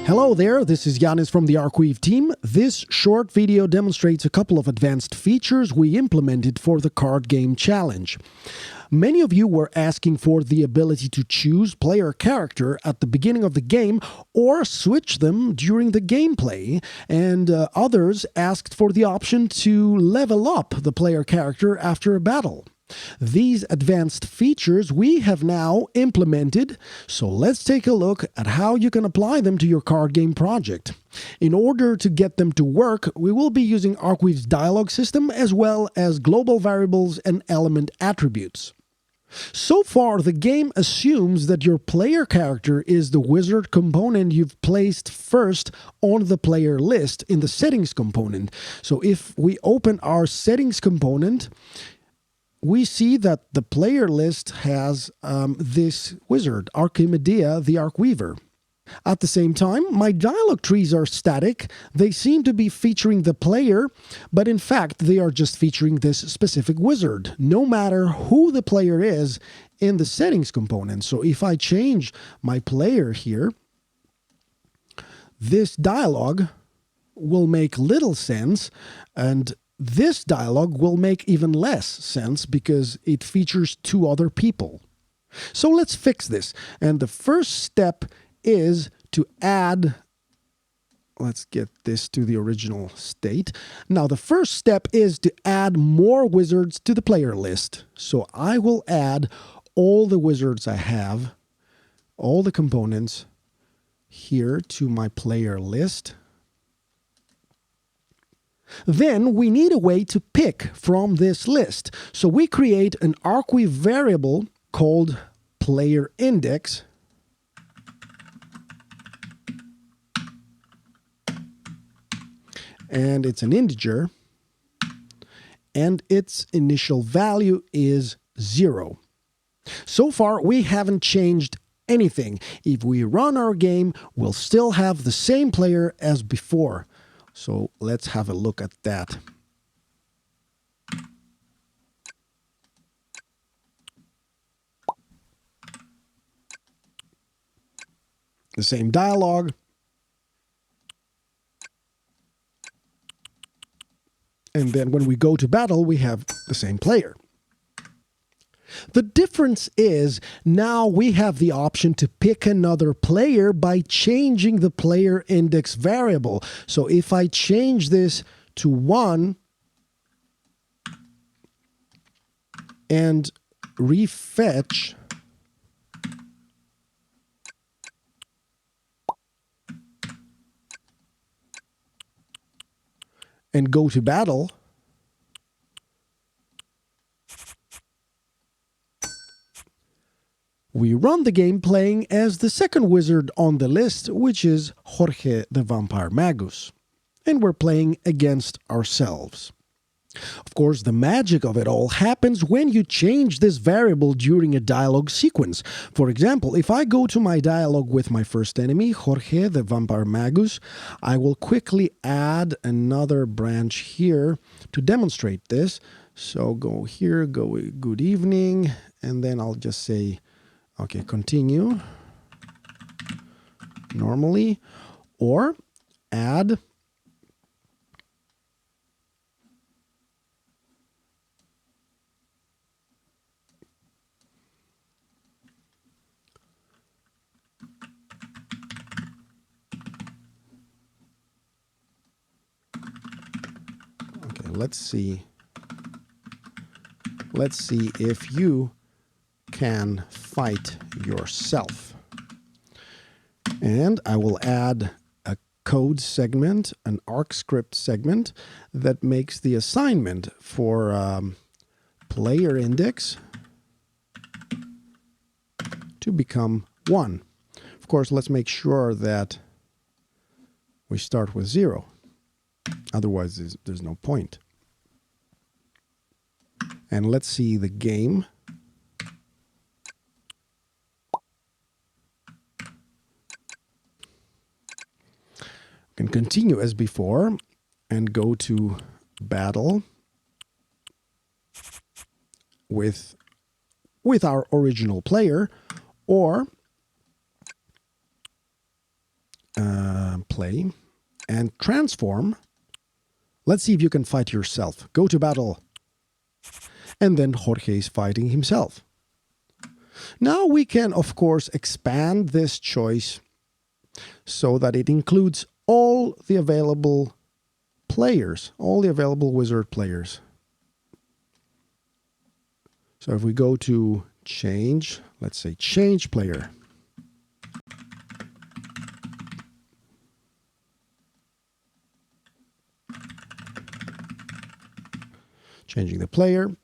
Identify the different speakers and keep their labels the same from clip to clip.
Speaker 1: Hello there, this is Yanis from the Arcweave team. This short video demonstrates a couple of advanced features we implemented for the card game challenge. Many of you were asking for the ability to choose player character at the beginning of the game or switch them during the gameplay, and others asked for the option to level up the player character after a battle. These advanced features we have now implemented, so let's take a look at how you can apply them to your card game project. In order to get them to work, we will be using Arcweave's dialogue system as well as global variables and element attributes. So far, the game assumes that your player character is the wizard component you've placed first on the player list in the settings component. So if we open our settings component, we see that the player list has this wizard, Arcmedea the Arcweaver. At the same time, my dialogue trees are static. They seem to be featuring the player, but in fact, they are just featuring this specific wizard, no matter who the player is in the settings component. So if I change my player here, this dialogue will make little sense, and this dialogue will make even less sense because it features two other people. So let's fix this. And the first step is to add, let's get this to the original state. Now, the first step is to add more wizards to the player list. So I will add all the wizards I have, all the components here to my player list. Then we need a way to pick from this list. So we create an Arcweave variable called player index. And it's an integer. And its initial value is 0. So far, we haven't changed anything. If we run our game, we'll still have the same player as before. So let's have a look at that. The same dialogue. And then when we go to battle, we have the same player. The difference is now we have the option to pick another player by changing the player index variable. So if I change this to 1 and refetch, and go to battle, we run the game playing as the second wizard on the list, which is Jorge the Vampire Magus. And we're playing against ourselves. Of course, the magic of it all happens when you change this variable during a dialogue sequence. For example, if I go to my dialogue with my first enemy, Jorge the Vampire Magus, I will quickly add another branch here to demonstrate this. So go here, go good evening, and then I'll just say, okay, continue normally, or add let's see if you can fight yourself. And I will add a code segment, an arc script segment that makes the assignment for player index to become 1. Of course, let's make sure that we start with 0. Otherwise, there's no point. And let's see the game. We can continue as before and go to battle with our original player, or play and transform. Let's see if you can fight yourself. Go to battle. And then Jorge is fighting himself. Now we can, of course, expand this choice so that it includes all the available players, all the available wizard players. So if we go to change, let's say change player. Changing the player.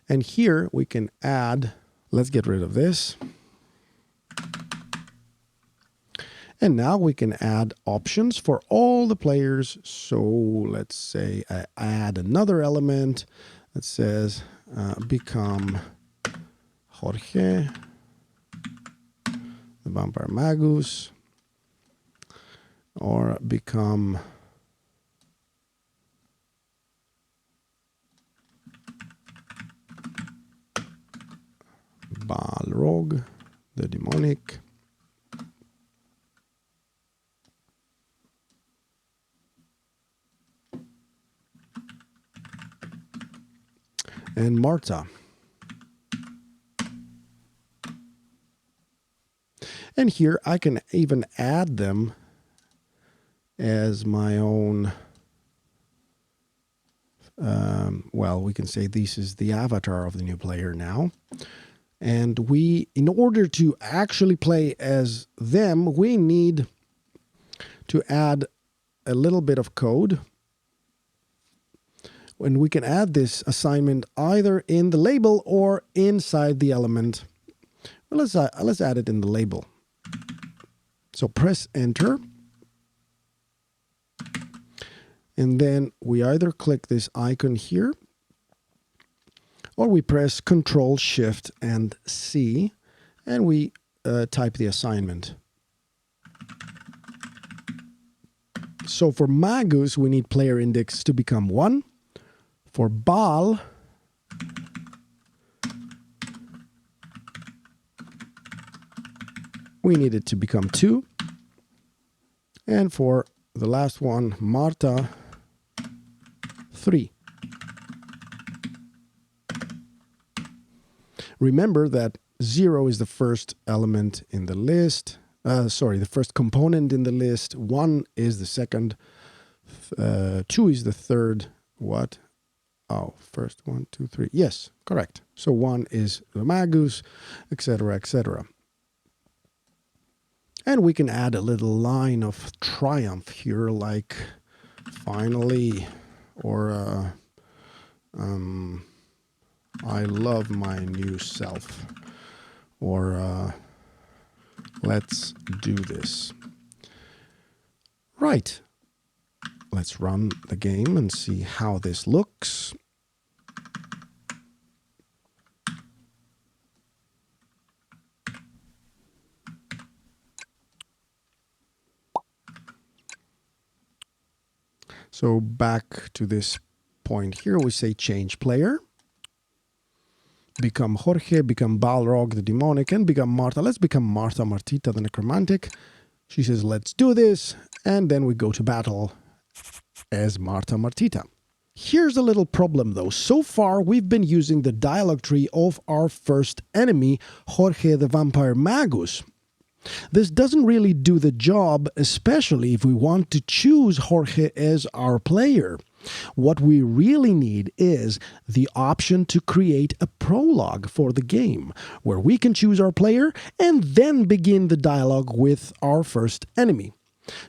Speaker 1: And here we can add, let's get rid of this. And now we can add options for all the players. So let's say I add another element that says become Jorge, the Vampire Magus, or become Balrog, the Demonic. And Marta. And here I can even add them as my own. Well, we can say this is the avatar of the new player now. And we, in order to actually play as them, we need to add a little bit of code. And we can add this assignment either in the label or inside the element. Well, let's add it in the label. So press enter. And then we either click this icon here, or we press Control Shift and C, and we type the assignment. So for Magus, we need player index to become 1. For Baal, we need it to become 2. And for the last one, Marta, 3. Remember that 0 is the first element in the list. The first component in the list. 1 is the second. 2 is the third. What? Oh, first 1, 2, 3. Yes, correct. So 1 is the Magus, etc., etc. And we can add a little line of triumph here, like finally, or I love my new self, or let's do this. Right. Let's run the game and see how this looks. So back to this point here, we say change player. Become Jorge, become Balrog the Demonic, and become Marta. Let's become Marta Martita the Necromantic. She says, let's do this. And then we go to battle as Marta Martita. Here's a little problem though. So far, we've been using the dialogue tree of our first enemy, Jorge the Vampire Magus. This doesn't really do the job, especially if we want to choose Jorge as our player. What we really need is the option to create a prologue for the game, where we can choose our player and then begin the dialogue with our first enemy.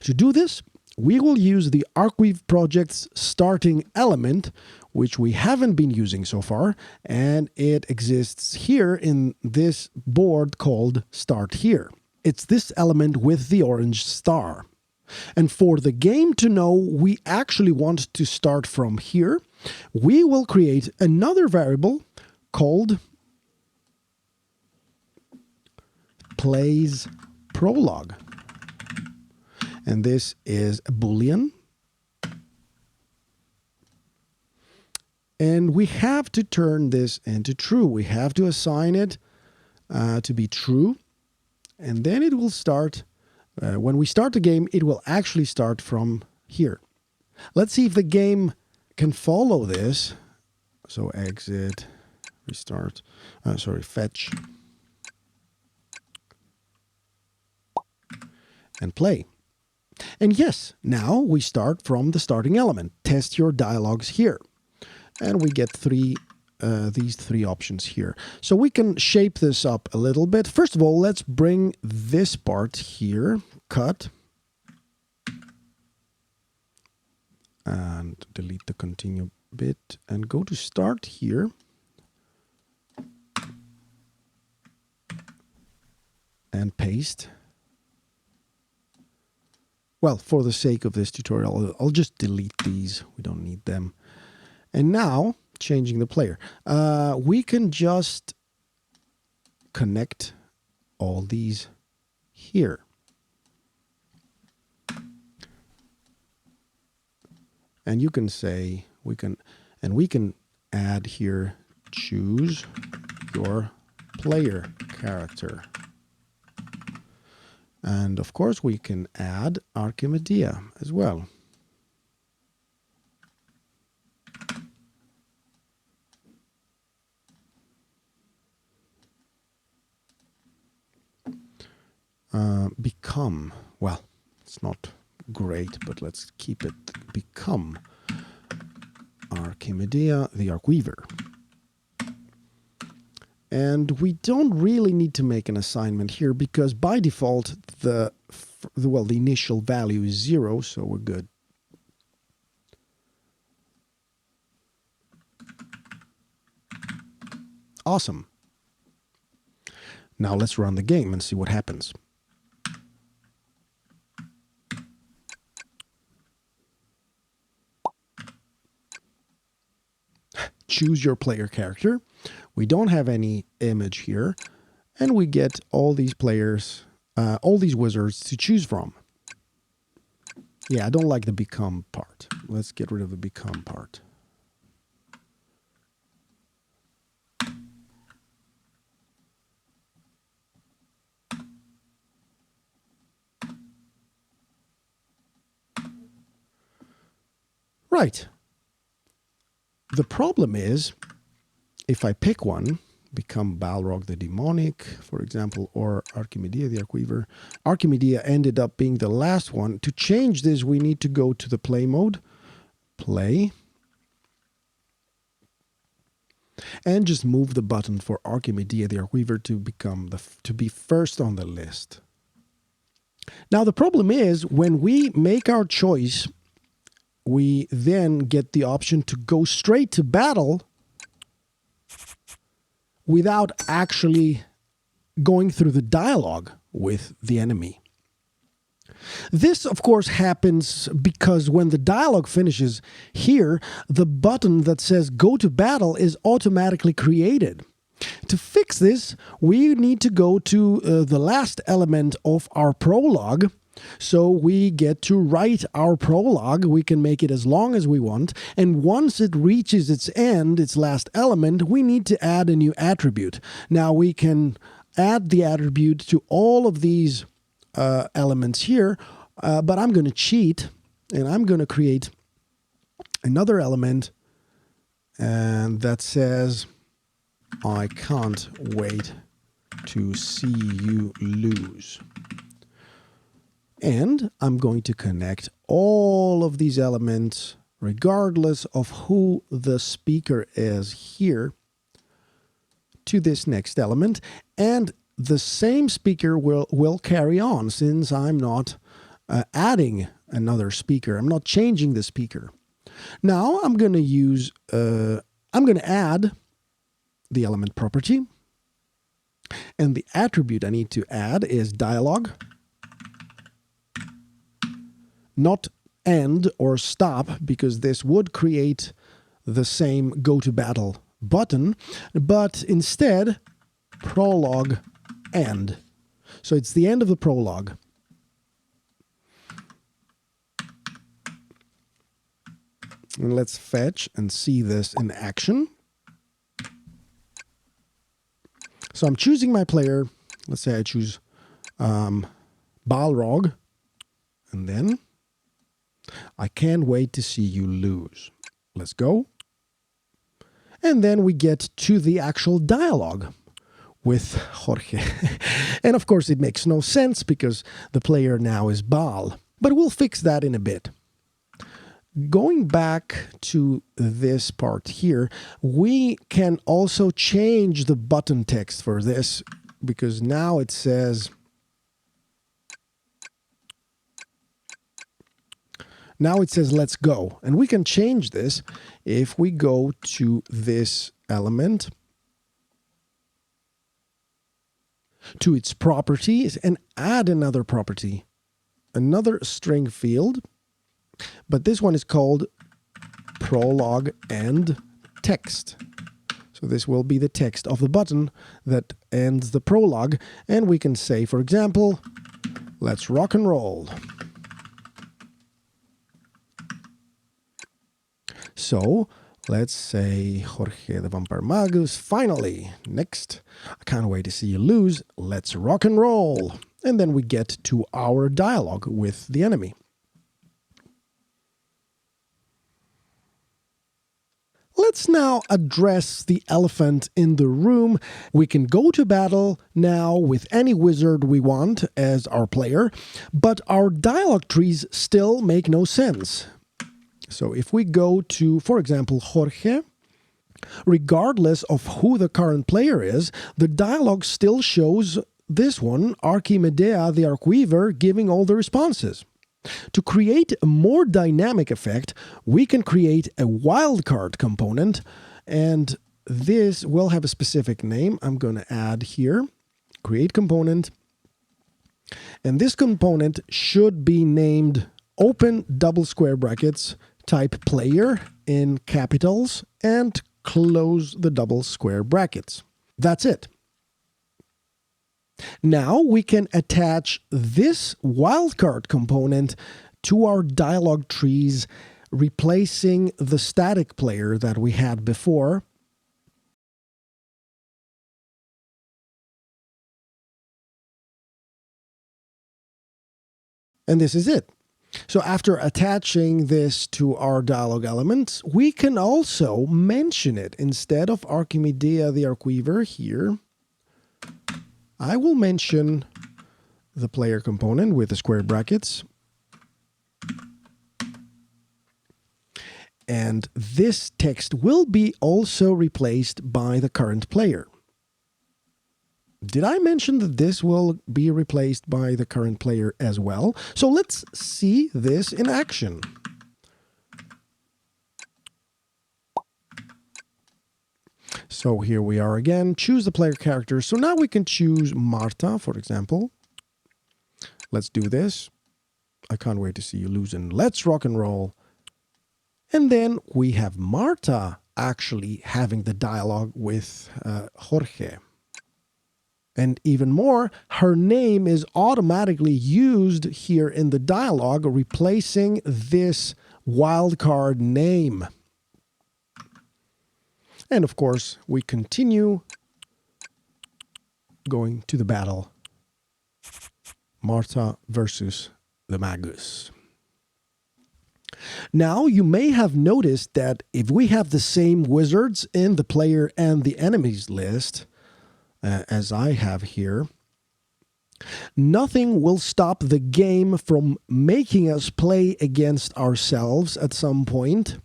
Speaker 1: To do this, we will use the Arcweave project's starting element, which we haven't been using so far, and it exists here in this board called Start Here. It's this element with the orange star. And for the game to know we actually want to start from here, we will create another variable called plays prologue. And this is a Boolean. And we have to turn this into true. We have to assign it to be true. And then it will start When we start the game, it will actually start from here. Let's see if the game can follow this. So exit, restart, fetch, and play. And yes, now we start from the starting element. Test your dialogues here. And we get these three options here. So we can shape this up a little bit. First of all, let's bring this part here, cut, and delete the continue bit, and go to start here. And paste. Well, for the sake of this tutorial, I'll just delete these. We don't need them. And now, changing the player, we can just connect all these here. And you can say, we can add here, choose your player character. And of course, we can add Arcjam as well. Become, well, it's not great, but let's keep it become Arcjam, the Arcweaver. And we don't really need to make an assignment here because by default, the initial value is 0, so we're good. Awesome. Now let's run the game and see what happens. Choose your player character. We don't have any image here, and we get all these players, all these wizards to choose from. Yeah, I don't like the become part. Let's get rid of the become part. Right. The problem is, if I pick one, become Balrog the Demonic, for example, or Arcjam the Arcweaver. Arcjam ended up being the last one. To change this, we need to go to the play mode, play, and just move the button for Arcjam the Arcweaver to be first on the list. Now the problem is, when we make our choice, we then get the option to go straight to battle without actually going through the dialogue with the enemy. This, of course, happens because when the dialogue finishes here, the button that says go to battle is automatically created. To fix this, we need to go to the last element of our prologue. So we get to write our prologue. We can make it as long as we want. And once it reaches its end, its last element, we need to add a new attribute. Now we can add the attribute to all of these elements here, but I'm going to cheat and I'm going to create another element and that says, I can't wait to see you lose. And I'm going to connect all of these elements, regardless of who the speaker is here, to this next element. And the same speaker will carry on since I'm not adding another speaker. I'm not changing the speaker. Now I'm going to use, I'm going to add the element property. And the attribute I need to add is dialogue. Not end or stop, because this would create the same go to battle button, but instead prologue end. So it's the end of the prologue. And let's fetch and see this in action. So I'm choosing my player. Let's say I choose Balrog. And then I can't wait to see you lose. Let's go. And then we get to the actual dialogue with Jorge. And of course it makes no sense because the player now is Baal. But we'll fix that in a bit. Going back to this part here, we can also change the button text for this because now it says let's go. And we can change this if we go to this element, to its properties, and add another property, another string field. But this one is called prologue and text. So this will be the text of the button that ends the prologue. And we can say, for example, let's rock and roll. So let's say Jorge the Vampire Magus, finally, next. I can't wait to see you lose. Let's rock and roll. And then we get to our dialogue with the enemy. Let's now address the elephant in the room. We can go to battle now with any wizard we want as our player, but our dialogue trees still make no sense. So if we go to, for example, Jorge, regardless of who the current player is, the dialogue still shows this one, Archimedea the Arcweaver, giving all the responses. To create a more dynamic effect, we can create a wildcard component, and this will have a specific name. I'm going to add here, create component, and this component should be named open double square brackets, type player in capitals, and close the double square brackets. That's it. Now we can attach this wildcard component to our dialogue trees, replacing the static player that we had before. And this is it. So after attaching this to our dialogue elements, we can also mention it. Instead of Archimedea the Arcweaver here, I will mention the player component with the square brackets. And this text will be also replaced by the current player. Did I mention that this will be replaced by the current player as well? So let's see this in action. So here we are again, choose the player character. So now we can choose Marta, for example. Let's do this. I can't wait to see you lose and let's rock and roll. And then we have Marta actually having the dialogue with Jorge. And even more, her name is automatically used here in the dialogue, replacing this wildcard name. And of course, we continue going to the battle. Marta versus the Magus. Now, you may have noticed that if we have the same wizards in the player and the enemies list, as I have here, nothing will stop the game from making us play against ourselves at some point.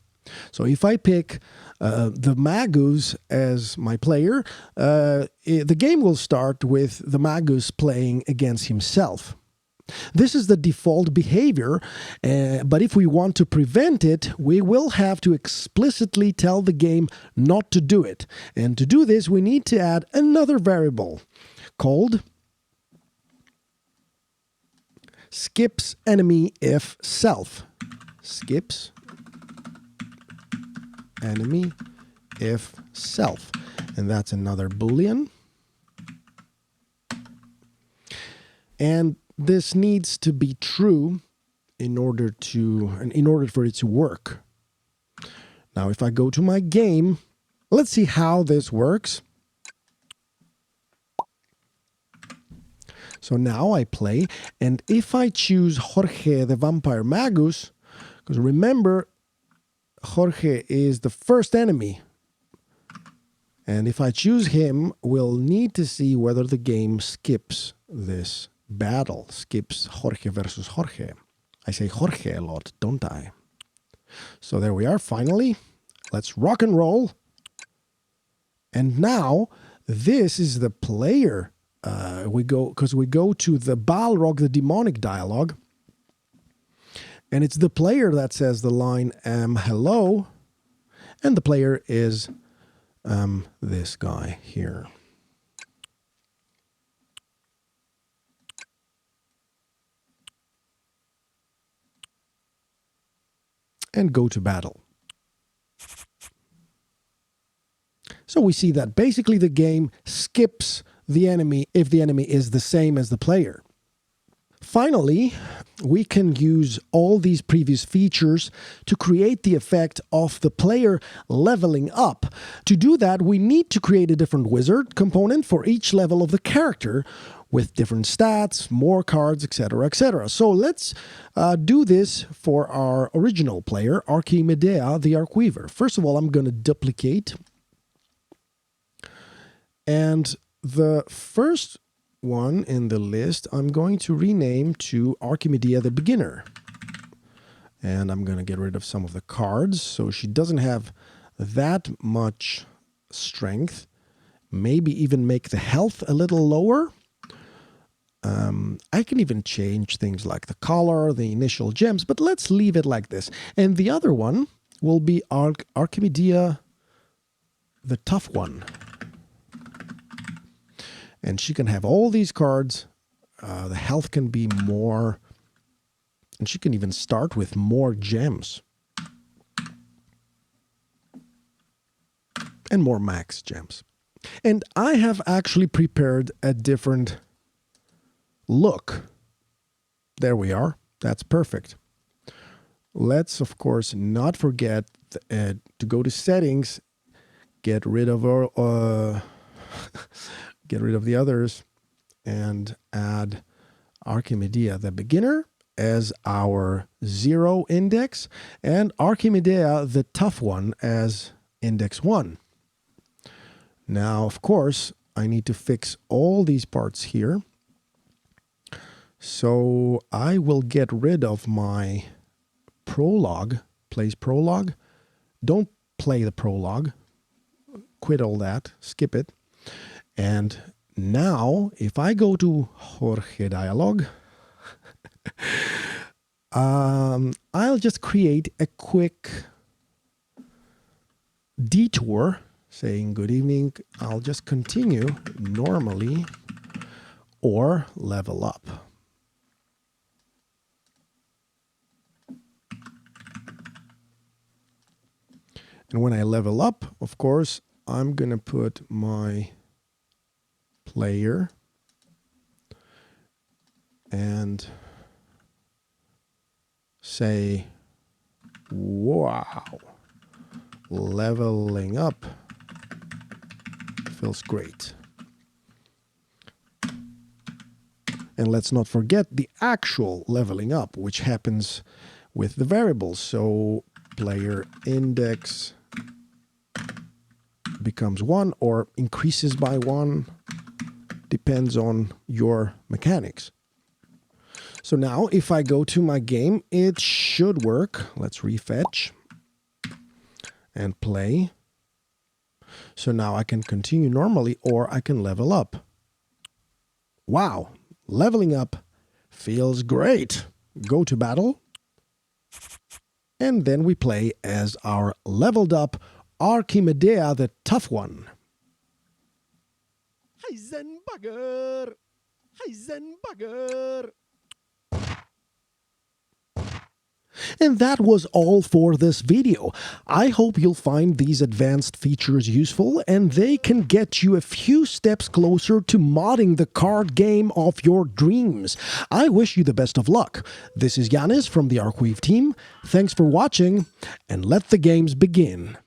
Speaker 1: So if I pick the Magus as my player, the game will start with the Magus playing against himself. This is the default behavior, but if we want to prevent it, we will have to explicitly tell the game not to do it. And to do this, we need to add another variable called skips enemy if self. Skips enemy if self. And that's another Boolean. And this needs to be true in order for it to work. Now, if I go to my game, let's see how this works. So now I play, and if I choose Jorge the Vampire Magus, because remember, Jorge is the first enemy, and if I choose him, we'll need to see whether the game skips this battle, skips Jorge versus Jorge. I say Jorge a lot, don't I? So there we are, finally. Let's rock and roll. And now, this is the player. We go to the Balrog, the demonic dialogue. And it's the player that says the line, hello. And the player is this guy here. And go to battle. So we see that basically the game skips the enemy if the enemy is the same as the player. Finally, we can use all these previous features to create the effect of the player leveling up. To do that, we need to create a different wizard component for each level of the character with different stats, more cards, etc., etc. So let's do this for our original player, Arcmedea, the Arcweaver. First of all, I'm going to duplicate. And the first one in the list, I'm going to rename to Arcmedea the Beginner. And I'm going to get rid of some of the cards, so she doesn't have that much strength. Maybe even make the health a little lower. I can even change things like the color, the initial gems, but let's leave it like this. And the other one will be Arcmedea the Tough One. And she can have all these cards. The health can be more. And she can even start with more gems. And more max gems. And I have actually prepared a different look. There we are. That's perfect. Let's, of course, not forget to go to settings, get rid of our... get rid of the others and add Arcmedea the Beginner as our 0 index and Arcmedea the Tough One as index 1. Now, of course, I need to fix all these parts here. So I will get rid of my prologue, plays prologue. Don't play the prologue. Quit all that, skip it. And now, if I go to Jorge Dialogue, I'll just create a quick detour saying good evening. I'll just continue normally or level up. And when I level up, of course, I'm going to put my player and say, wow, leveling up feels great. And let's not forget the actual leveling up, which happens with the variables. So player index becomes 1 or increases by 1. Depends on your mechanics. So now if I go to my game, it should work. Let's refetch and play. So now I can continue normally or I can level up. Wow, leveling up feels great. Go to battle. And then we play as our leveled up Arcmedea the Tough One. Heisenbugger! Heisenbugger! And that was all for this video. I hope you'll find these advanced features useful and they can get you a few steps closer to modding the card game of your dreams. I wish you the best of luck. This is Yanis from the Arcweave team. Thanks for watching and let the games begin.